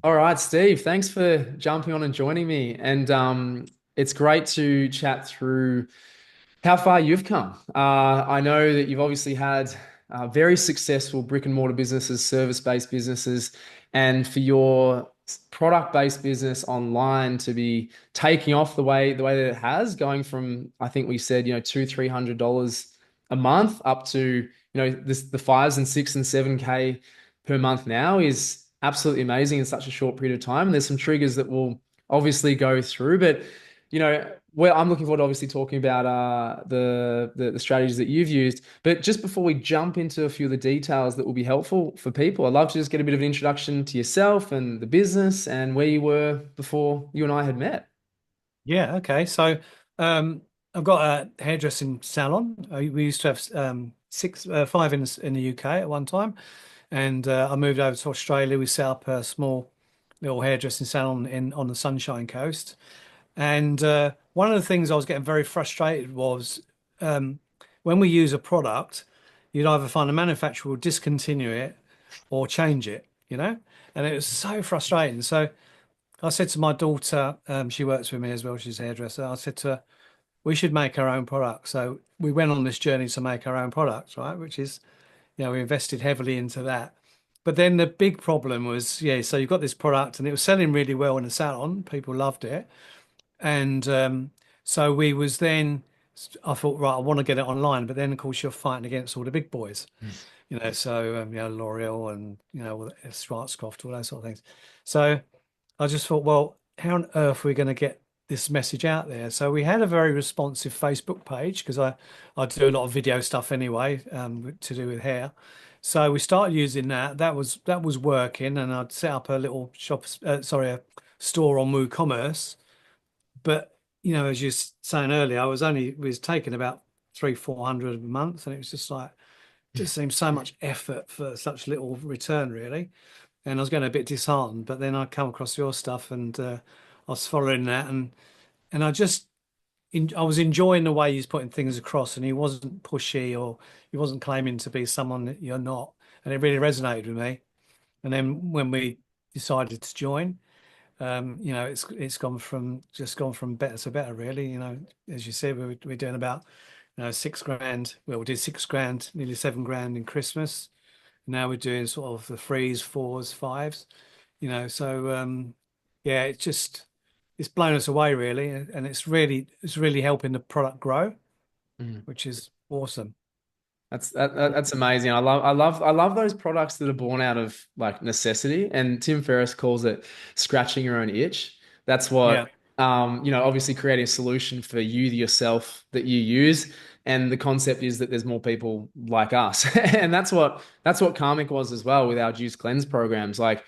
All right, Steve, thanks for jumping on and joining me. And it's great to chat through how far you've come. I know that you've obviously had very successful brick and mortar businesses, service-based businesses, and for your product-based business online to be taking off the way that it has, going from I think we said $200-300 a month up to the fives and six and 7K per month now is absolutely amazing in such a short period of time. And there's some triggers that we'll obviously go through, but well, I'm looking forward to obviously talking about the strategies that you've used. But just before we jump into a few of the details that will be helpful for people, I'd love to just get a bit of an introduction to yourself and the business and where you were before you and I had met. Yeah, okay. So I've got a hairdressing salon. We used to have five in the UK at one time, and I moved over to Australia. We set up a small little hairdressing salon in on the Sunshine Coast. And one of the things I was getting very frustrated was um, when we use a product, you'd either find a manufacturer will discontinue it or change it, and it was so frustrating. So I said to my daughter, she works with me as well, she's a hairdresser. I said to her, we should make our own product. So we went on this journey to make our own products, right? Which is, we invested heavily into that. But then the big problem was, yeah, so you've got this product and it was selling really well in the salon. People loved it. And so we was then, I thought, right, I want to get it online. But then, of course, you're fighting against all the big boys, so, L'Oreal and, all Schwarzkopf, all those sort of things. So I just thought, well, how on earth are we going to get this message out there? So we had a very responsive Facebook page because I do a lot of video stuff anyway, to do with hair. So we started using that. That was working, and I'd set up a little a store on WooCommerce. But as you were saying earlier, I was taking about 300-400 a month, and it was just like just seemed so much effort for such little return, really. And I was getting a bit disheartened. But then I come across your stuff, and I was following that, and I was enjoying the way he's putting things across, and he wasn't pushy or he wasn't claiming to be someone that you're not, and it really resonated with me. And then when we decided to join, it's gone from better to better, really. As you said, we're doing about 6 grand. Well, we did 6 grand, nearly 7 grand in Christmas. Now we're doing sort of the threes, fours, fives. So yeah, it's blown us away, really, and it's really helping the product grow, Mm. which is awesome. That's amazing. I love those products that are born out of like necessity. And Tim Ferriss calls it scratching your own itch. That's Yeah. what obviously creating a solution for you yourself that you use. And the concept is that there's more people like us. And that's what Karmic was as well with our juice cleanse programs. Like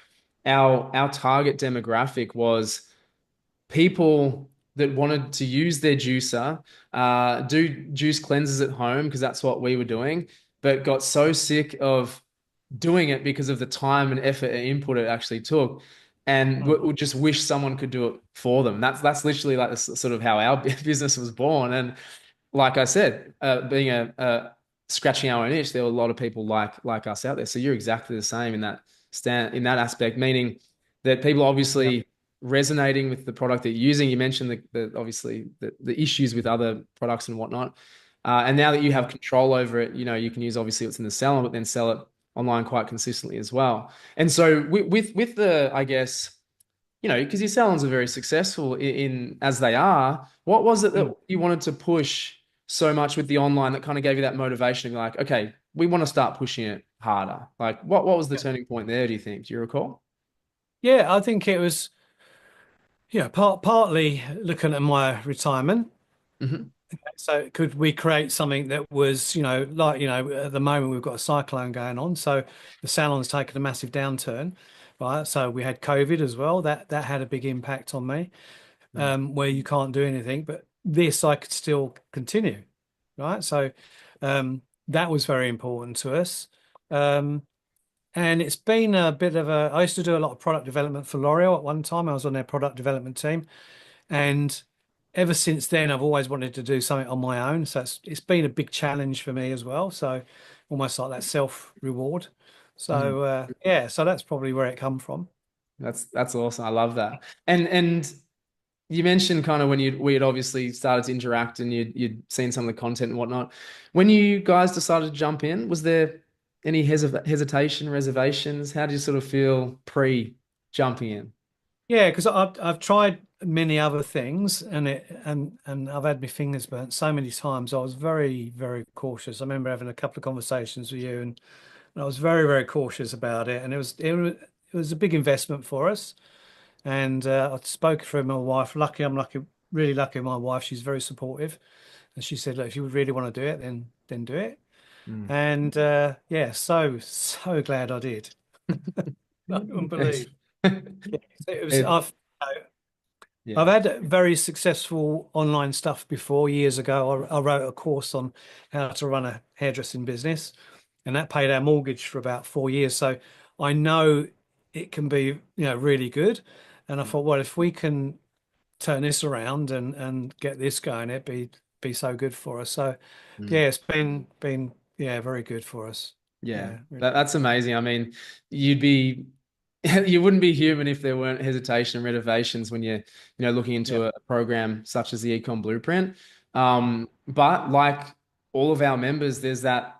our target demographic was people that wanted to use their juicer, do juice cleanses at home because that's what we were doing, but got so sick of doing it because of the time and effort and input it actually took, and Mm. would just wish someone could do it for them. That's literally like the sort of how our business was born. And like I said, being a scratching our own itch, there were a lot of people like us out there. So you're exactly the same in that aspect, meaning that people Yeah. obviously resonating with the product that you're using. You mentioned obviously the issues with other products and whatnot. And now that you have Yeah. control over it, you can use obviously what's in the salon, but then sell it online quite consistently as well. And so with the, I guess, because your salons are very successful in as they are, what was it that Mm. you wanted to push so much with the online that kind of gave you that motivation to be like, okay, we want to start pushing it harder? Like what was the Yeah. turning point there, do you think? Do you recall? Yeah, I think it was, partly looking at my retirement. Hmm. So could we create something that was, like, at the moment we've got a cyclone going on, so the salon's taken a massive downturn, right? So we had COVID as well. That had a big impact on me, where you can't do anything, but this I could still continue, right? So that was very important to us. Um, and it's been a bit of a, I used to do a lot of product development for L'Oreal at one time. I was on their product development team. And ever since then, I've always wanted to do something on my own. So it's been a big challenge for me as well. So almost like that self reward. Mm. So yeah, so that's probably where it come from. That's awesome. I love that. And you mentioned kind of when we had obviously started to interact and you'd seen some of the content and whatnot. When you guys decided to jump in, was there any hesitation, reservations? How did you sort of feel pre jumping in? Yeah, because I've tried many other things and I've had my fingers burnt so many times. I was very, very cautious. I remember having a couple of conversations with you and I was very, very cautious about it. And it was a big investment for us. And I spoke for my wife. I'm lucky, really lucky. My wife, she's very supportive, and she said, "Look, if you really want to do it, then do it." Mm. And yeah, so glad I did. I couldn't It's, believe. Yeah, it was. it, I've yeah. had very successful online stuff before years ago. I wrote a course on how to run a hairdressing business, and that paid our mortgage for about 4 years. So I know it can be, really good. And I thought, well, if we can turn this around and get this going, it'd be so good for us. So Mm. yeah, it's been yeah, very good for us. Yeah, Yeah, really. that's amazing. I mean, you'd be you wouldn't be human if there weren't hesitation and reservations when you're looking Yeah, into a program such as the Ecom Blueprint. But like all of our members, there's that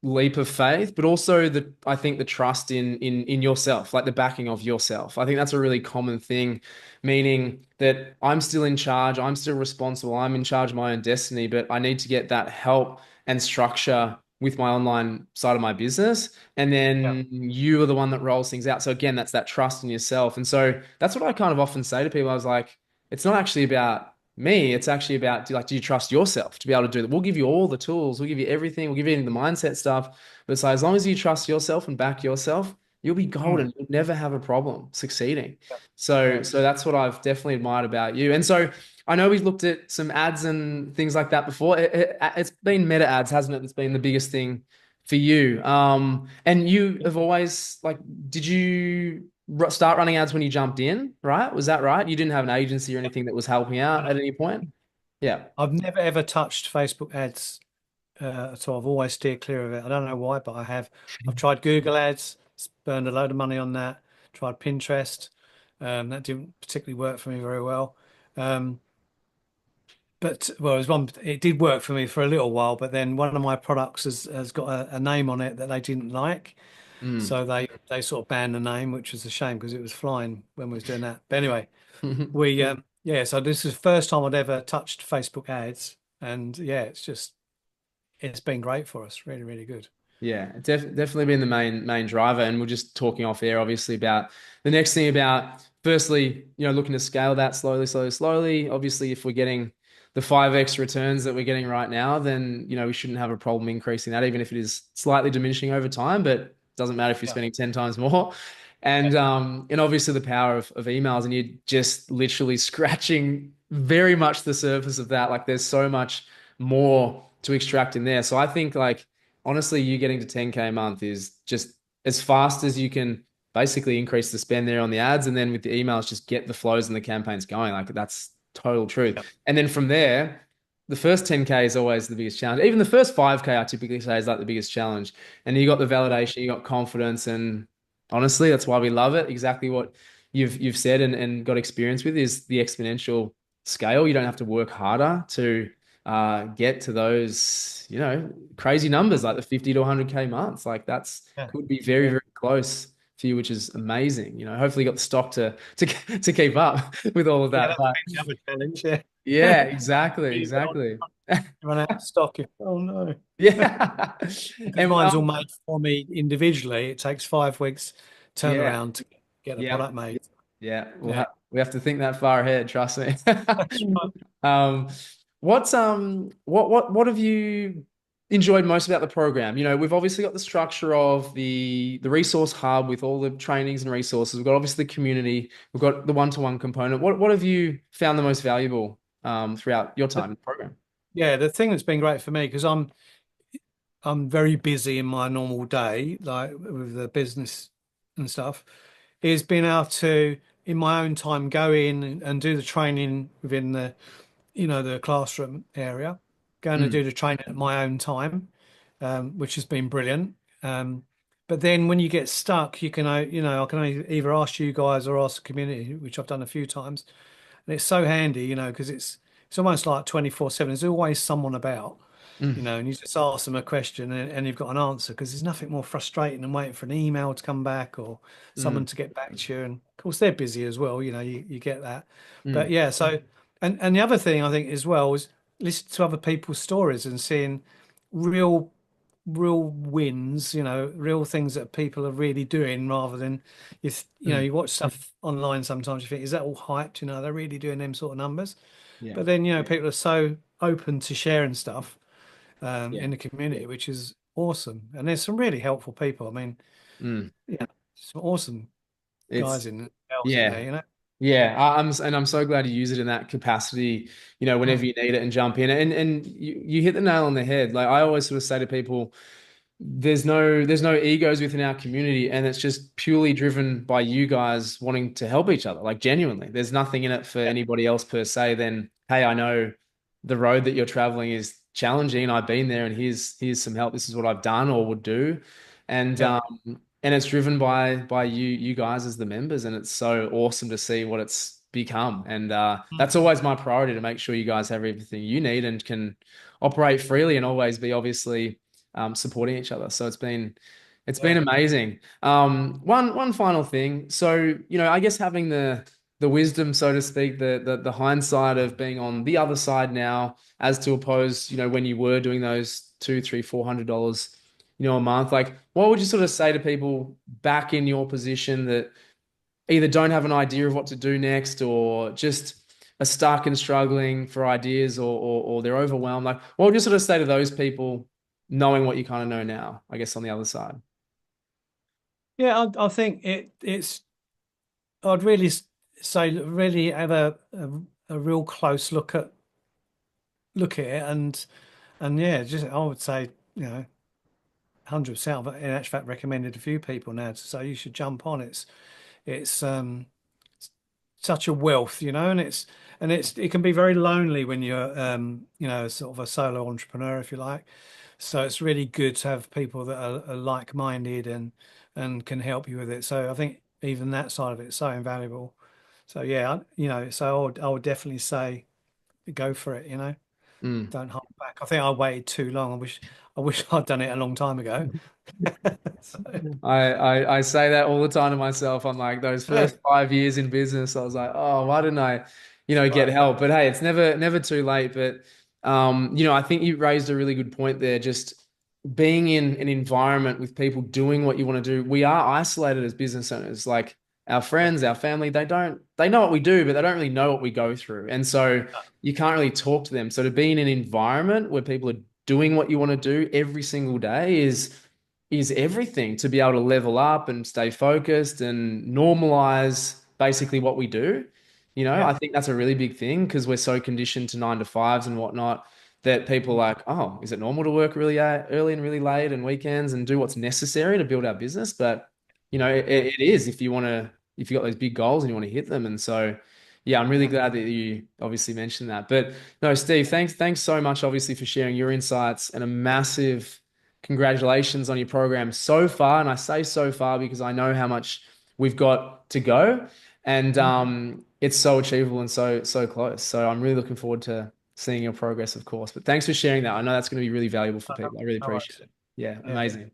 leap of faith, but also the I think the trust in yourself, like the backing of yourself. I think that's a really common thing, meaning that I'm still in charge, I'm still responsible, I'm in charge of my own destiny, but I need to get that help and structure with my online side of my business. And yeah. then you are the one that rolls things out. So again, that's that trust in yourself. And so that's what I kind of often say to people. I was like, it's not actually about me, it's actually about do you trust yourself to be able to do that? We'll give you all the tools, we'll give you everything, we'll give you the mindset stuff. But it's like, as long as you trust yourself and back yourself, you'll be Mm, golden. You'll never have a problem succeeding. yeah, So yeah. so that's what I've definitely admired about you. And so I know we've looked at some ads and things like that before. It's been meta ads, hasn't it? That's been the biggest thing for you. And you have always like, did you start running ads when you jumped in, right? Was that right? You didn't have an agency or anything that was helping out at any point? Yeah. I've never ever touched Facebook ads, so I've always steered clear of it. I don't know why, but I have. I've tried Google ads, burned a load of money on that. Tried Pinterest, that didn't particularly work for me very well. Um, but well, it did work for me for a little while, but then one of my products has got a name on it that they didn't like, Mm. so they sort of banned the name, which was a shame because it was flying when we was doing that. But anyway, we yeah, so this is the first time I'd ever touched Facebook ads, and yeah, it's been great for us. Really, really good. Yeah, definitely been the main driver. And we're just talking off air, obviously, about the next thing about firstly, looking to scale that slowly, slowly, slowly. Obviously, if we're getting the 5x returns that we're getting right now, then we shouldn't have a problem increasing that, even if it is slightly diminishing over time, but it doesn't matter if you're Yeah. spending 10 times more. And obviously the power of emails, and you're just literally scratching very much the surface of that. Like there's so much more to extract in there. So I think like honestly, you getting to 10K a month is just as fast as you can basically increase the spend there on the ads. And then with the emails, just get the flows and the campaigns going. Like that's total truth. Yeah. And then from there, the first 10K is always the biggest challenge. Even the first 5K, I typically say is like the biggest challenge. And you got the validation, you got confidence. And honestly, that's why we love it. Exactly what you've said and got experience with is the exponential scale. You don't have to work harder to get to those, crazy numbers like the 50 to 100K months. Like that's Yeah. could be very, Yeah. very close for you, which is amazing. Hopefully you got the stock to keep up with all of Yeah, that. that's But been the other challenge. Yeah. yeah, exactly, You run exactly. run out of stock. Oh no. Yeah. Because And mine's all made for me individually. It takes 5 weeks yeah, turnaround to get the yeah, product made. yeah. Yeah. We have to think that far ahead, trust me. That's right. Um, what have you enjoyed most about the program? We've obviously got the structure of the resource hub with all the trainings and resources. We've got obviously the community. We've got the one-to-one component. What have you found the most valuable throughout your time in the program? Yeah, the thing that's been great for me because I'm very busy in my normal day, like with the business and stuff, is being able to, in my own time, go in and do the training within the classroom area, going to Mm, do the training at my own time, which has been brilliant. Um, But then when you get stuck, you can, I can either ask you guys or ask the community, which I've done a few times. And it's so handy, because it's almost like 24/7. There's always someone about, Mm, and you just ask them a question and you've got an answer, because there's nothing more frustrating than waiting for an email to come back or mm, someone to get back to you. And of course, they're busy as well, you get that. But mm, yeah, so, and the other thing I think as well is listen to other people's stories and seeing real real wins, real things that people are really doing rather than mm. you watch stuff online sometimes you think, is that all hyped? They're really doing them sort of numbers. Yeah. But then, people are so open to sharing stuff Yeah. in the community, which is awesome. And there's some really helpful people. I mean, Mm. yeah, some awesome guys It's in girls in yeah. there. Yeah, I'm so glad you use it in that capacity, whenever Mm. you need it and jump in. And you hit the nail on the head. Like I always sort of say to people, there's no egos within our community, and it's just purely driven by you guys wanting to help each other, like genuinely. There's nothing in it for Yeah, anybody else per se than, hey, I know the road that you're traveling is challenging. I've been there, and here's some help. This is what I've done or would do. And yeah. and it's driven by you guys as the members, and it's so awesome to see what it's become. And Mm. that's always my priority, to make sure you guys have everything you need and can operate freely and always be obviously supporting each other. So it's been Yeah. amazing. One final thing. So, I guess having the wisdom, so to speak, the hindsight of being on the other side now, as to oppose, when you were doing those two, three, $400, a month. Like, what would you sort of say to people back in your position that either don't have an idea of what to do next, or just are stuck and struggling for ideas, or they're overwhelmed? Like, what would you sort of say to those people, knowing what you kind of know now, I guess, on the other side? Yeah, I think it's I'd really say really have a real close look at it, and yeah, just I would say, 100%. I've in actual fact recommended a few people now to say you should jump on. It's such a wealth, and it can be very lonely when you're sort of a solo entrepreneur, if you like. So it's really good to have people that are like-minded and can help you with it. So I think even that side of it is so invaluable. So yeah, so I would definitely say go for it. Mm. Don't hold back. I think I waited too long. I wish I'd done it a long time ago. So, I say that all the time to myself. I'm like, those yeah, first 5 years in business, I was like, oh, why didn't I, get right. help? But hey, it's never too late. But I think you raised a really good point there. Just being in an environment with people doing what you want to do. We are isolated as business owners. Like our Yeah, friends, our family, they know what we do, but they don't really know what we go through. And so you can't really talk to them. So to be in an environment where people are doing what you want to do every single day is everything, to be able to level up and stay focused and normalize basically what we do. yeah, I think that's a really big thing, because we're so conditioned to 9 to 5s and whatnot, that people are like, oh, is it normal to work really early and really late and weekends and do what's necessary to build our business? But yeah. it is, if you got those big goals and you want to hit them. And so, yeah, I'm really Yeah. glad that you obviously mentioned that. But no, Steve, thanks so much, obviously, for sharing your insights, and a massive congratulations on your program so far. And I say so far because I know how much we've got to go, and Mm. it's so achievable and so close. So I'm really looking forward to seeing your progress, of course. But thanks for sharing that. I know that's going to be really valuable for No, people. I really no appreciate worries. it. Yeah, Yeah. amazing.